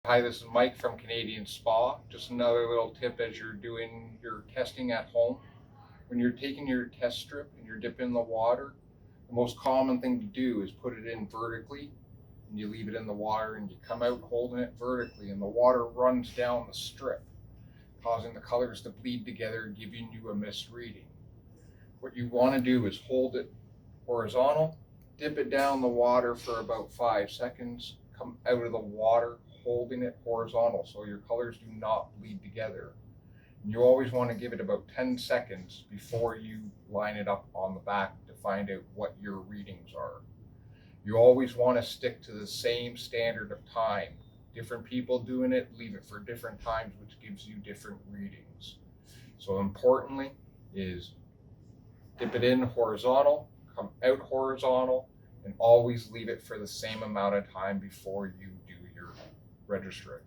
Hi, this is Mike from Canadian Spa. Just another little tip as you're doing your testing at home. When you're taking your test strip and you're dipping in the water, the most common thing to do is put it in vertically, and you leave it in the water and you come out holding it vertically, and the water runs down the strip, causing the colors to bleed together, giving you a misreading. What you want to do is hold it horizontal, dip it down the water for about 5 seconds, come out of the water holding it horizontal so your colors do not bleed together. And you always want to give it about 10 seconds before you line it up on the back to find out what your readings are. You always want to stick to the same standard of time. Different people doing it, leave it for different times, which gives you different readings. So importantly is dip it in horizontal, come out horizontal, and always leave it for the same amount of time before you do your registering.